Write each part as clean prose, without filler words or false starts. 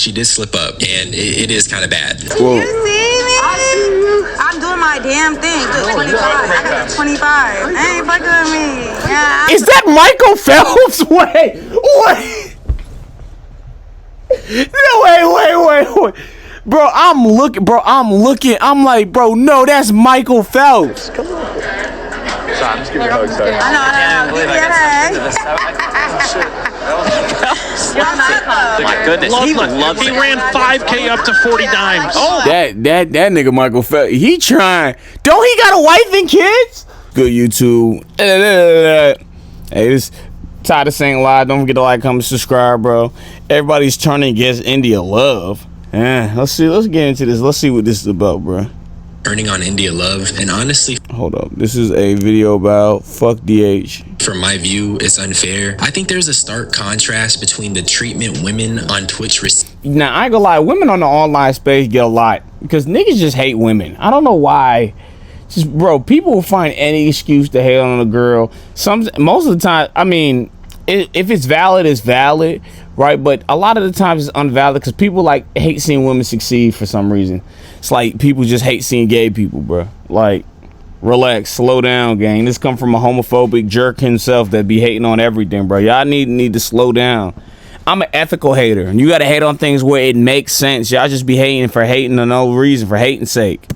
she did slip up, and it is kind of bad. Whoa. You see me? I'm doing my damn thing. 25. I got 25. They ain't fucking with me. Yeah. Is that Michael Phelps? Wait. No, wait. Bro, I'm looking. I'm like, bro, no, that's Michael Phelps. Come on. Sorry, I'm just giving you a hug, sorry. I know. Give me a hug. My goodness, he ran 5K up to 40 dimes. Oh, that nigga Michael Phelps, he trying. Don't he got a wife and kids? Good YouTube. Hey, this Titus ain't live. Don't forget to like, comment, subscribe, bro. Everybody's turning against India Love. Let's get into this. Let's see what this is about, bro. Turning on India Love, and honestly, hold up, this is a video about fuck DH. From my view, it's unfair. I think there's a stark contrast between the treatment women on Twitch receive. Now, I ain't gonna lie, women on the online space get a lot because niggas just hate women. I don't know why. Just, bro, people will find any excuse to hate on a girl. Most of the time, I mean, if it's valid, it's valid, right? But a lot of the times it's unvalid because people like hate seeing women succeed for some reason. It's like people just hate seeing gay people, bro. Like, relax, slow down, gang. This come from a homophobic jerk himself that be hating on everything, bro. Y'all need to slow down. I'm an ethical hater, and you gotta hate on things where it makes sense. Y'all just be hating for hating for no reason, for hating sake.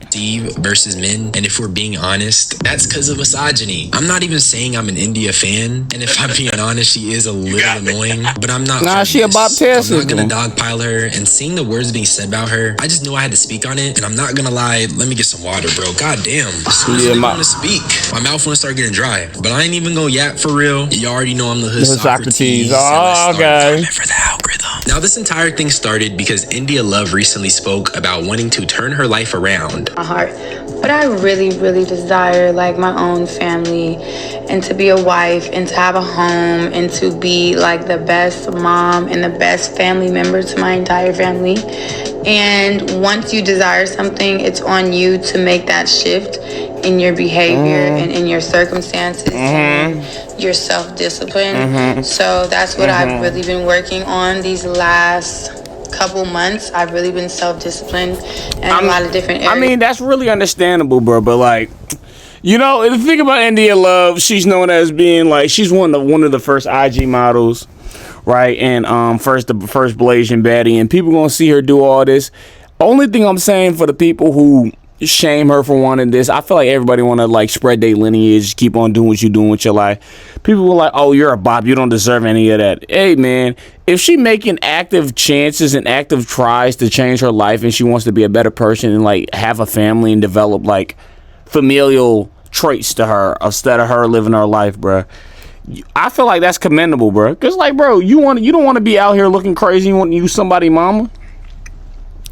Versus men, and if we're being honest, that's because of misogyny. I'm not even saying I'm an India fan, and if I'm being honest, she is a little annoying, but I'm not. Nah, she a Bob Tess. I'm not gonna dogpile her, and seeing the words being said about her, I just knew I had to speak on it, and I'm not gonna lie. Let me get some water, bro. God damn. I want to speak. My mouth wanna start getting dry, but I ain't even gonna yap for real. You already know I'm the hood Socrates. Oh, okay. For the algorithm. Now, this entire thing started because India Love recently spoke about wanting to turn her life around. My heart, but I really desire like my own family and to be a wife and to have a home and to be like the best mom and the best family member to my entire family. And once you desire something, it's on you to make that shift in your behavior and in your circumstances and your self-discipline. So that's what I've really been working on these last couple months. I've really been self-disciplined in a lot of different areas. I mean, that's really understandable, bro, but like, you know, the thing about India Love, she's known as being like, she's one of the first IG models, right? And the first Blasian baddie, and people gonna see her do all this. Only thing I'm saying for the people who shame her for wanting this, I feel like everybody want to like spread their lineage, keep on doing what you're doing with your life. People were like, oh, you're a bop, you don't deserve any of that. Hey man, if she making active chances and active tries to change her life and she wants to be a better person and like have a family and develop like familial traits to her instead of her living her life, bro, I feel like that's commendable, bro. Cause like, bro, you don't want to be out here looking crazy, you want to use somebody mama.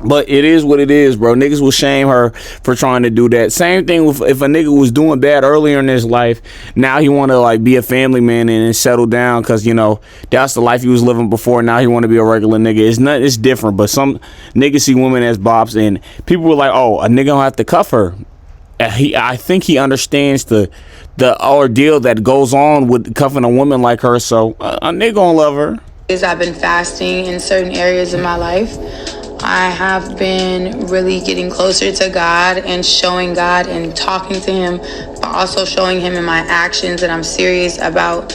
But it is what it is, bro. Niggas will shame her for trying to do that. Same thing with if a nigga was doing bad earlier in his life, now he want to like be a family man and settle down because, you know, that's the life he was living before. Now he want to be a regular nigga. It's different, but some niggas see women as bops, and people were like, oh, a nigga don't have to cuff her. I think he understands the ordeal that goes on with cuffing a woman like her, so a nigga gonna love her. I've been fasting in certain areas of my life. I have been really getting closer to God and showing God and talking to him, but also showing him in my actions that I'm serious about,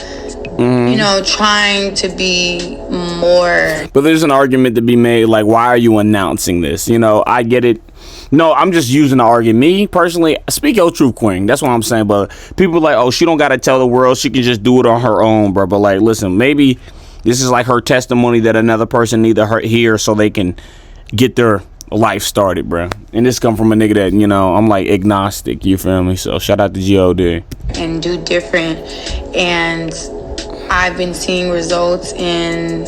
you know, trying to be more. But there's an argument to be made, like, why are you announcing this? You know, I get it. No, I'm just using the argument. Me, personally, speak your truth, queen. That's what I'm saying. But people are like, oh, she don't got to tell the world. She can just do it on her own, bro. But, like, listen, maybe this is like her testimony that another person need to hear so they can get their life started, bro. And this come from a nigga that, you know, I'm like agnostic, you feel me? So shout out to G.O.D. And do different. And I've been seeing results in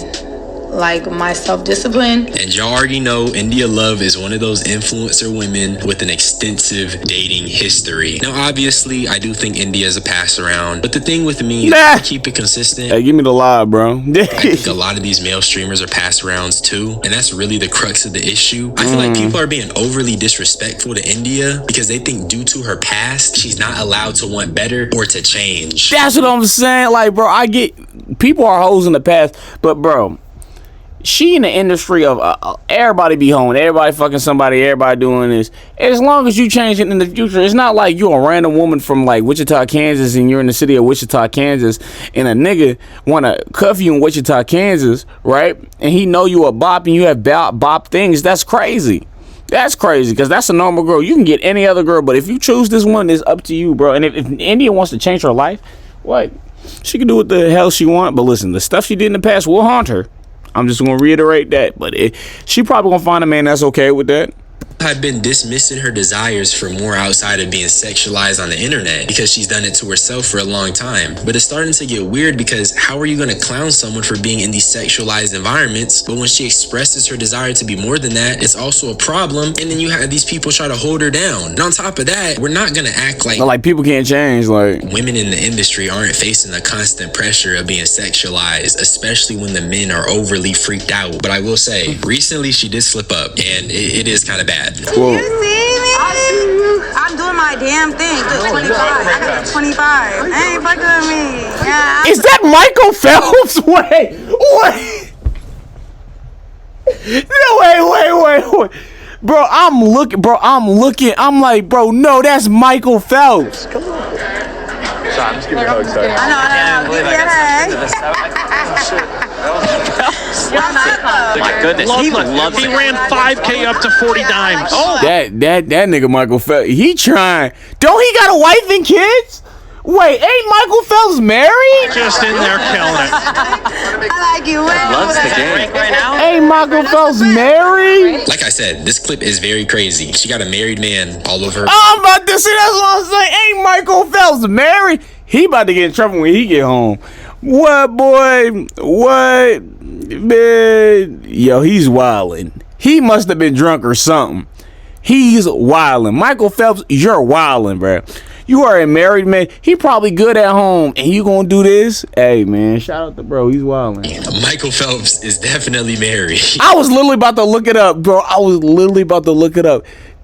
like my self-discipline. And y'all already know India Love is one of those influencer women with an extensive dating history. Now, obviously, I do think India is a pass around, but the thing with me is I keep it consistent. Hey, give me the lie, bro. I think a lot of these male streamers are pass rounds too, and that's really the crux of the issue. I feel like people are being overly disrespectful to India because they think due to her past, she's not allowed to want better or to change. That's what I'm saying. Like, bro, I get people are hoes in the past, but bro, she in the industry of everybody be home, everybody fucking somebody, everybody doing this. As long as you change it in the future, it's not like you're a random woman from like Wichita, Kansas, and you're in the city of Wichita, Kansas, and a nigga want to cuff you in Wichita, Kansas, right? And he know you a bop and you have bop things. That's crazy. That's crazy, because that's a normal girl. You can get any other girl, but if you choose this one, it's up to you, bro. And if India wants to change her life, what? She can do what the hell she want. But listen, the stuff she did in the past will haunt her. I'm just going to reiterate that. But she probably going to find a man that's okay with that. I've been dismissing her desires for more outside of being sexualized on the internet because she's done it to herself for a long time. But it's starting to get weird because how are you going to clown someone for being in these sexualized environments? But when she expresses her desire to be more than that, it's also a problem. And then you have these people try to hold her down. And on top of that, we're not going to act like people can't change. Like women in the industry aren't facing the constant pressure of being sexualized, especially when the men are overly freaked out. But I will say, recently she did slip up, and it is kind of bad. Whoa. You see me? I'm doing my damn thing. 25. I got 25. Ain't fucking with me. Yeah. Is that Michael Phelps? Wait. No, wait. Bro, I'm looking. I'm like, bro, no, that's Michael Phelps. Come on. Sorry, I'm just giving you a hug, sorry. I know. Give me a hug. My goodness, he loves He ran 5K up to 40 dimes. Oh, That nigga Michael Phelps, he trying. Don't he got a wife and kids? Wait, ain't Michael Phelps married? just in there killing it. I like you. loves the game. Right now? Ain't Michael Phelps married? Like I said, this clip is very crazy. She got a married man all over her. I'm about to say, that's what I'm saying. Ain't Michael Phelps married? He about to get in trouble when he get home. What, boy? What? Man. Yo, he's wildin'. He must have been drunk or something. He's wildin'. Michael Phelps, you're wildin', bro. You are a married man. He probably good at home, and you gonna do this? Hey, man, shout out to bro. He's wildin'. Michael Phelps is definitely married. I was literally about to look it up, bro.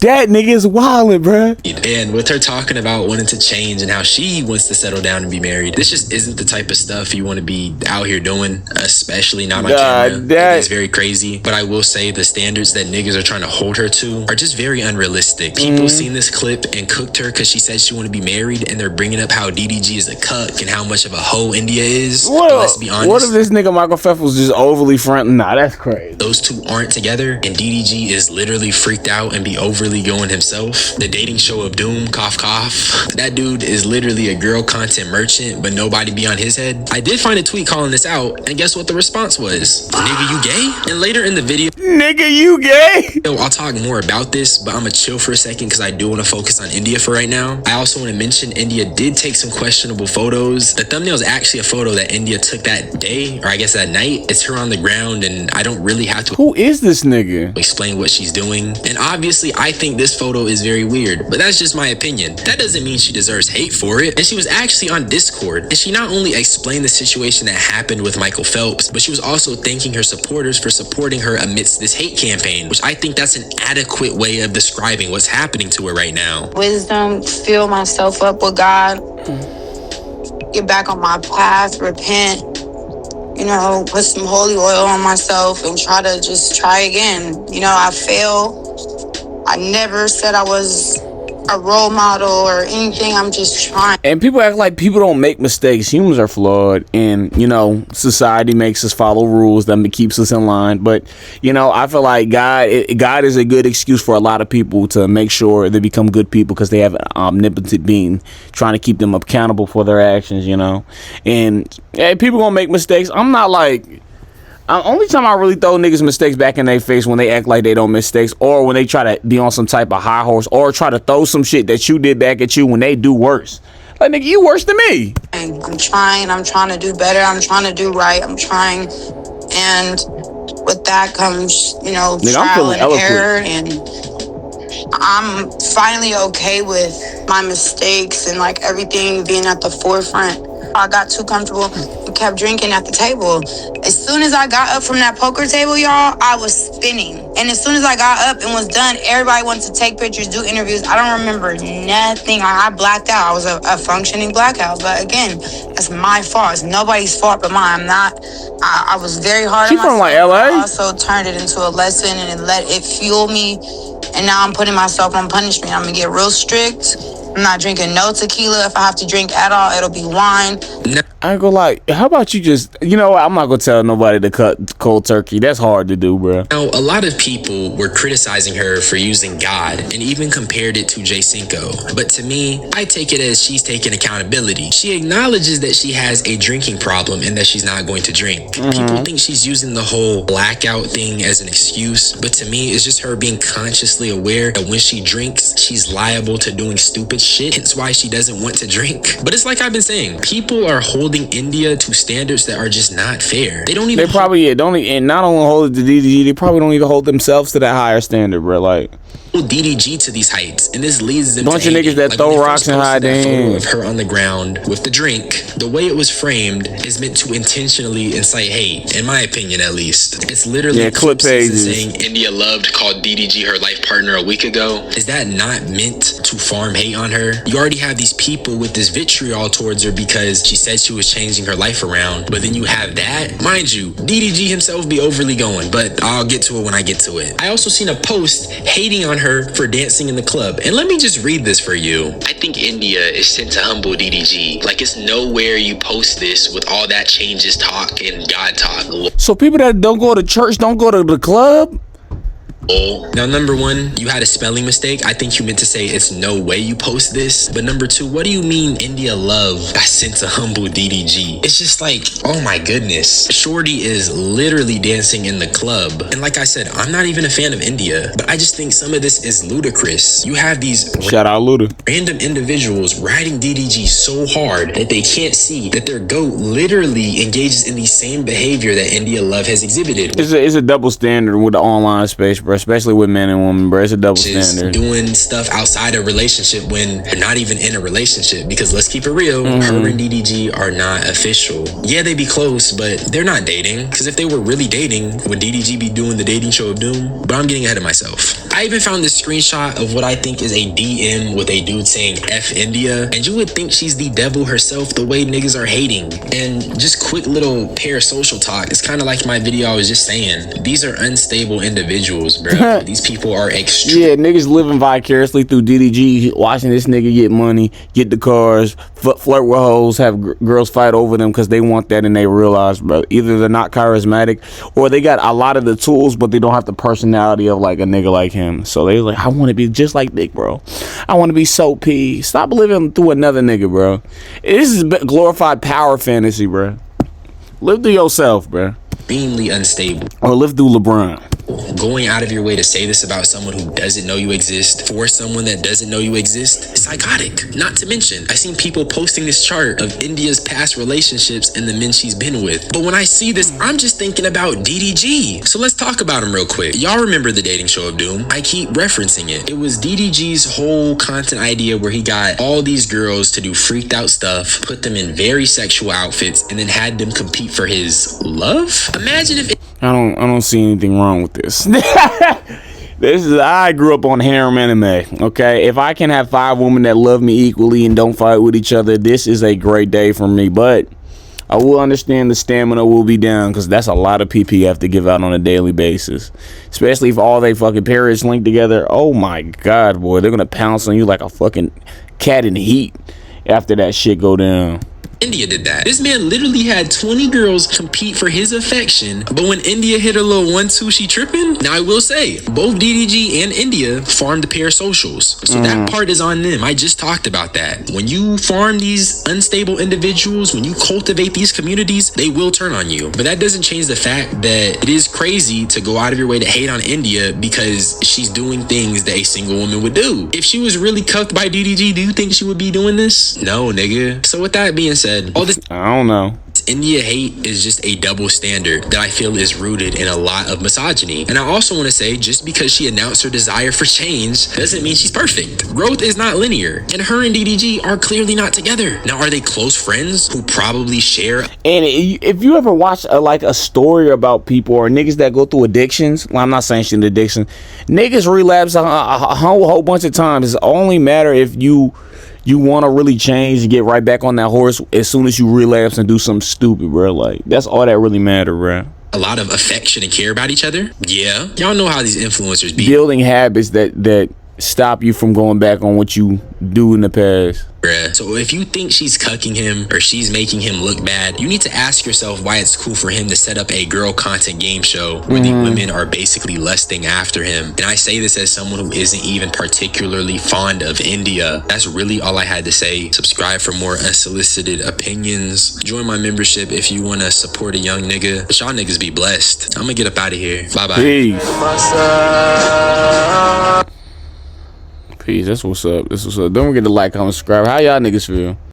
That nigga is wildin', bro. And with her talking about wanting to change and how she wants to settle down and be married, this just isn't the type of stuff you want to be out here doing, especially not on camera. It's very crazy. But I will say the standards that niggas are trying to hold her to are just very unrealistic. People seen this clip and cooked her because she said she wanted to be married, and they're bringing up how DDG is a cuck and how much of a hoe India is. But let's be honest. What if this nigga Michael Phelps was just overly fronting? Nah, that's crazy. Those two aren't together, and DDG is literally freaked out and be overly going himself. The dating show of doom, cough cough. That dude is literally a girl content merchant, but nobody be on his head. I did find a tweet calling this out, and guess what the response was? Nigga, you gay? And later in the video, nigga, you gay? I'll talk more about this, but I'm gonna chill for a second because I do want to focus on India for right now. I also want to mention India did take some questionable photos. The thumbnail is actually a photo that India took that day, or I guess that night. It's her on the ground, and I don't really have to Who is this nigga? explain what she's doing. And obviously I think this photo is very weird, but that's just my opinion. That doesn't mean she deserves hate for it. And she was actually on Discord, and she not only explained the situation that happened with Michael Phelps, but she was also thanking her supporters for supporting her amidst this hate campaign, which I think that's an adequate way of describing what's happening to her right now. Wisdom, fill myself up with God, get back on my path, repent, you know, put some holy oil on myself and try again. You know, I fail. I never said I was a role model or anything. I'm just trying. And people act like people don't make mistakes. Humans are flawed, and you know, society makes us follow rules that keeps us in line. But you know, I feel like God is a good excuse for a lot of people to make sure they become good people because they have an omnipotent being trying to keep them accountable for their actions. You know, and hey, people gonna make mistakes. I'm not like. Only time I really throw niggas mistakes back in their face when they act like they don't mistakes, or when they try to be on some type of high horse, or try to throw some shit that you did back at you when they do worse. Like, nigga, you worse than me. I'm trying to do better. I'm trying to do right. I'm trying. And with that comes, you know, nigga, trial and error. And I'm finally okay with my mistakes and like everything being at the forefront. I got too comfortable and kept drinking at the table. As soon as I got up from that poker table, y'all, I was spinning. And as soon as I got up and was done, everybody wanted to take pictures, do interviews. I don't remember nothing. I blacked out. I was a functioning blackout. But again, that's my fault. It's nobody's fault but mine. I was very hard She on from myself. like LA? I also turned it into a lesson and let it fuel me. And now I'm putting myself on punishment. I'm gonna get real strict. I'm not drinking no tequila. If I have to drink at all, it'll be wine. I ain't gonna lie. How about you just, you know what? I'm not gonna tell nobody to cut cold turkey. That's hard to do, bro. Now, a lot of people were criticizing her for using God and even compared it to Jay Cinco. But to me, I take it as she's taking accountability. She acknowledges that she has a drinking problem and that she's not going to drink. People think she's using the whole blackout thing as an excuse, but to me, it's just her being consciously aware that when she drinks, she's liable to doing stupid shit. Hence why she doesn't want to drink. But it's like I've been saying, people are holding India to standards that are just not fair. They don't even. They probably don't, and not only hold it to DDG, they probably don't even hold themselves to that higher standard, bro. Like DDG to these heights, and this leads them bunch to of niggas that throw rocks and hide that photo in. of her on the ground with the drink. The way it was framed is meant to intentionally incite hate, in my opinion, at least. It's literally clip pages saying India Loved called DDG her life partner a week ago. Is that not meant to farm hate on her? You already have these people with this vitriol towards her because she said she was changing her life around, but then you have that. Mind you, DDG himself be overly going, but I'll get to it when I get to it. I also seen a post hating on her for dancing in the club, and let me just read this for you. I think India is sent to humble DDG. Like, it's nowhere you post this with all that changes talk and God talk. So people that don't go to church don't go to the club? Now, number one, you had a spelling mistake. I think you meant to say it's no way you post this. But number two, what do you mean India Love got sent to humble DDG? It's just like, oh my goodness. Shorty is literally dancing in the club. And like I said, I'm not even a fan of India, but I just think some of this is ludicrous. You have these Shout out Luda. random individuals riding DDG so hard that they can't see that their GOAT literally engages in the same behavior that India Love has exhibited. It's a double standard with the online space, bro. Especially with men and women, bro. It's a double standard. Doing stuff outside a relationship when they're not even in a relationship. Because let's keep it real, her and DDG are not official. Yeah, they be close, but they're not dating. Because if they were really dating, would DDG be doing the dating show of doom? But I'm getting ahead of myself. I even found this screenshot of what I think is a DM with a dude saying F India. And you would think she's the devil herself the way niggas are hating. And just quick little parasocial talk. It's kind of like my video I was just saying. These are unstable individuals, bro. These people are extreme. Yeah, niggas living vicariously through DDG, watching this nigga get money, get the cars, flirt with hoes, have girls fight over them because they want that and they realize, bro, either they're not charismatic or they got a lot of the tools, but they don't have the personality of like a nigga like him. So they like, I want to be just like Nick, bro. I want to be so P. Stop living through another nigga, bro. This is glorified power fantasy, bro. Live through yourself, bro. Extremely unstable. Or live through LeBron. Going out of your way to say this about someone who doesn't know you exist for someone that doesn't know you exist is psychotic. Not to mention, I've seen people posting this chart of India's past relationships and the men she's been with. But when I see this, I'm just thinking about DDG. So let's talk about him real quick. Y'all remember the dating show of doom? I keep referencing it. It was DDG's whole content idea where he got all these girls to do freaked out stuff, put them in very sexual outfits, and then had them compete for his love. Imagine if I don't see anything wrong with this. I grew up on harem anime, okay? If I can have 5 women that love me equally and don't fight with each other, this is a great day for me. But I will understand the stamina will be down because that's a lot of PP you have to give out on a daily basis. Especially if all they fucking periods linked together. Oh my God, boy. They're going to pounce on you like a fucking cat in heat after that shit go down. India did that. This man literally had 20 girls compete for his affection, but when India hit her little 1-2, she tripping. Now I will say, both DDG and India farmed the parasocials, so that part is on them. I just talked about that. When you farm these unstable individuals, when you cultivate these communities, they will turn on you. But that doesn't change the fact that it is crazy to go out of your way to hate on India because she's doing things that a single woman would do. If she was really cuffed by DDG, do you think she would be doing this? No, nigga. So with that being said, said, all this I don't know. India hate is just a double standard that I feel is rooted in a lot of misogyny. And I also want to say, just because she announced her desire for change doesn't mean she's perfect. Growth is not linear, and her and DDG are clearly not together. Now, are they close friends who probably share? And if you ever watch a story about people or niggas that go through addictions, well, I'm not saying she's an addiction. Niggas relapse a whole bunch of times. It's only matter if you want to really change and get right back on that horse as soon as you relapse and do something stupid, bro. Like, that's all that really matter, bro. A lot of affection and care about each other? Yeah. Y'all know how these influencers be. Building habits that stop you from going back on what you do in the past. Bruh. So if you think she's cucking him or she's making him look bad, you need to ask yourself why it's cool for him to set up a girl content game show where the women are basically lusting after him. And I say this as someone who isn't even particularly fond of India. That's really all I had to say. Subscribe for more unsolicited opinions. Join my membership if you want to support a young nigga. But y'all niggas be blessed. I'm gonna get up out of here. Bye-bye. Peace. Peace. That's what's up. Don't forget to like, comment, subscribe. How y'all niggas feel?